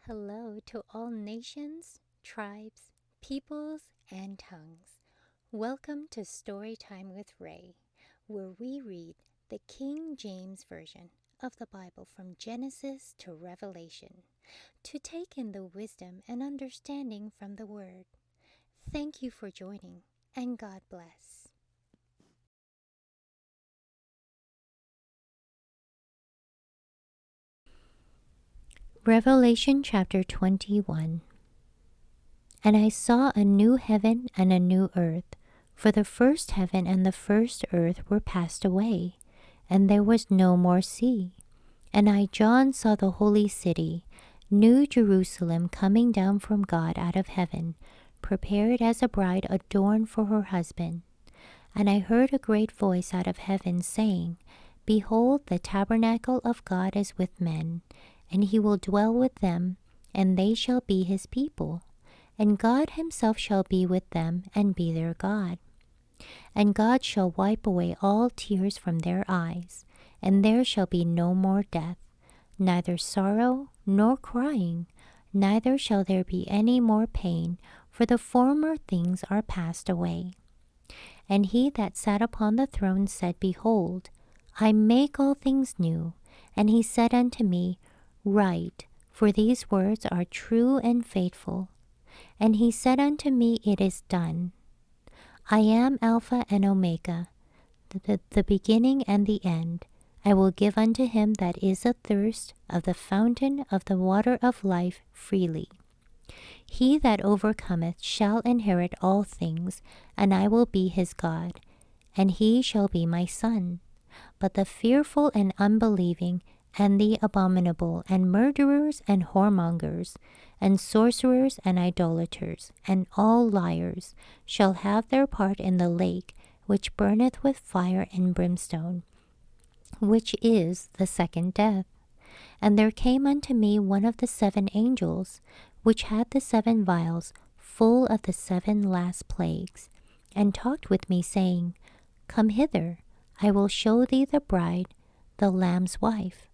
Hello to all nations, tribes, peoples, and tongues. Welcome to Storytime with Rae, where we read the King James Version of the Bible from Genesis to Revelation to take in the wisdom and understanding from the Word. Thank you for joining, and God bless. Revelation chapter 21. And I saw a new heaven and a new earth, for the first heaven and the first earth were passed away, and there was no more sea. And I, John, saw the holy city, New Jerusalem, coming down from God out of heaven, prepared as a bride adorned for her husband. And I heard a great voice out of heaven saying, Behold, the tabernacle of God is with men, and he will dwell with them, and they shall be his people. And God himself shall be with them, and be their God. And God shall wipe away all tears from their eyes, and there shall be no more death, neither sorrow nor crying, neither shall there be any more pain, for the former things are passed away. And he that sat upon the throne said, Behold, I make all things new. And he said unto me, Write, for these words are true and faithful. And he said unto me, It is done. I am Alpha and Omega, the beginning and the end. I will give unto him that is athirst of the fountain of the water of life freely. He that overcometh shall inherit all things, and I will be his God, and he shall be my son. But the fearful and unbelieving, and the abominable, and murderers, and whoremongers, and sorcerers, and idolaters, and all liars, shall have their part in the lake which burneth with fire and brimstone, which is the second death. And there came unto me one of the seven angels, which had the seven vials full of the seven last plagues, and talked with me, saying, Come hither, I will show thee the bride, the Lamb's wife.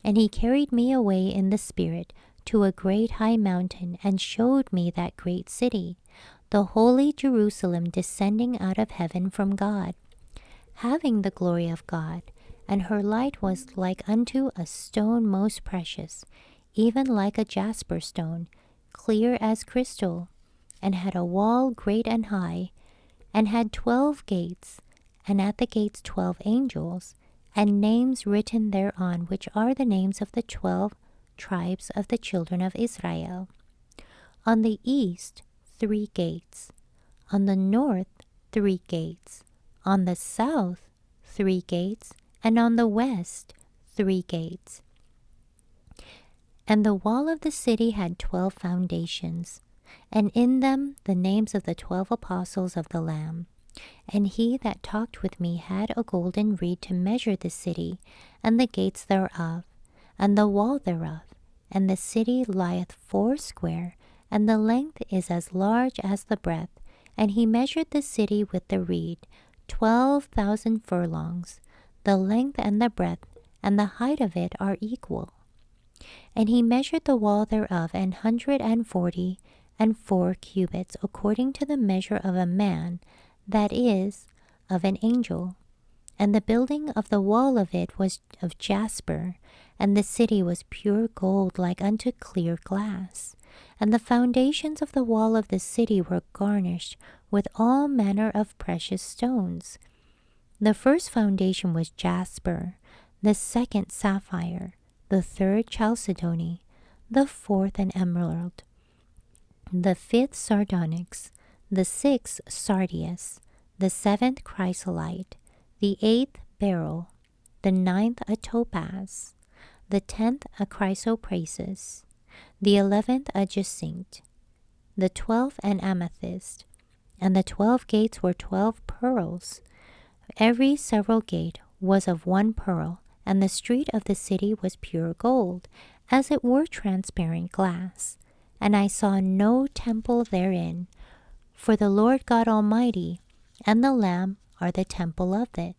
And he carried me away in the Spirit to a great high mountain, and showed me that great city, the holy Jerusalem, descending out of heaven from God, having the glory of God. And her light was like unto a stone most precious, even like a jasper stone, clear as crystal, and had a wall great and high, and had 12 gates, and at the gates 12 angels, and names written thereon, which are the names of the 12 tribes of the children of Israel. On the east 3 gates, on the north 3 gates, on the south 3 gates, and on the west 3 gates. And the wall of the city had 12 foundations, and in them the names of the 12 apostles of the Lamb. And he that talked with me had a golden reed to measure the city, and the gates thereof, and the wall thereof. And the city lieth foursquare, and the length is as large as the breadth. And he measured the city with the reed, 12,000 furlongs. The length and the breadth and the height of it are equal. And he measured the wall thereof 144 cubits, according to the measure of a man, that is, of an angel. And the building of the wall of it was of jasper, and the city was pure gold like unto clear glass. And the foundations of the wall of the city were garnished with all manner of precious stones. The first foundation was jasper, the second sapphire, the third chalcedony, the fourth an emerald, the fifth sardonyx, the sixth sardius, the seventh chrysolite, the eighth beryl, the ninth a topaz, the 10th a chrysoprasus, the 11th a jacinth, the 12th an amethyst. And the 12 gates were 12 pearls. Every several gate was of 1 pearl, and the street of the city was pure gold, as it were transparent glass. And I saw no temple therein, for the Lord God Almighty and the Lamb are the temple of it.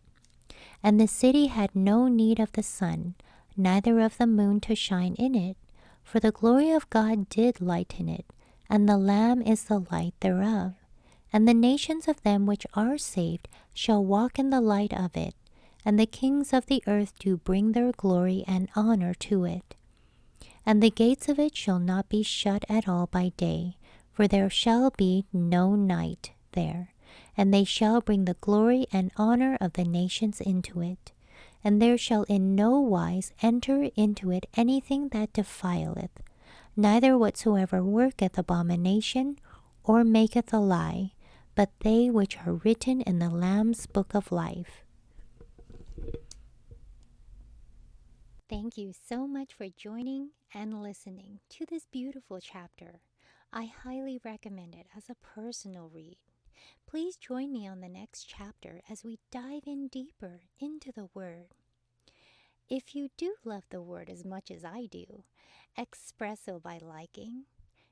And the city had no need of the sun, neither of the moon to shine in it, For the glory of God did lighten it, and the Lamb is the light thereof. And the nations of them which are saved shall walk in the light of it, and the kings of the earth do bring their glory and honor to it. And the gates of it shall not be shut at all by day, for there shall be no night there. And they shall bring the glory and honor of the nations into it. And there shall in no wise enter into it anything that defileth, neither whatsoever worketh abomination, or maketh a lie, but they which are written in the Lamb's book of life. Thank you so much for joining and listening to this beautiful chapter. I highly recommend it as a personal read. Please join me on the next chapter as we dive in deeper into the Word. If you do love the Word as much as I do, express so by liking,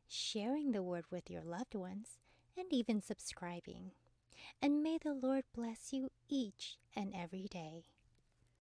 sharing the Word with your loved ones, and even subscribing. And may the Lord bless you each and every day.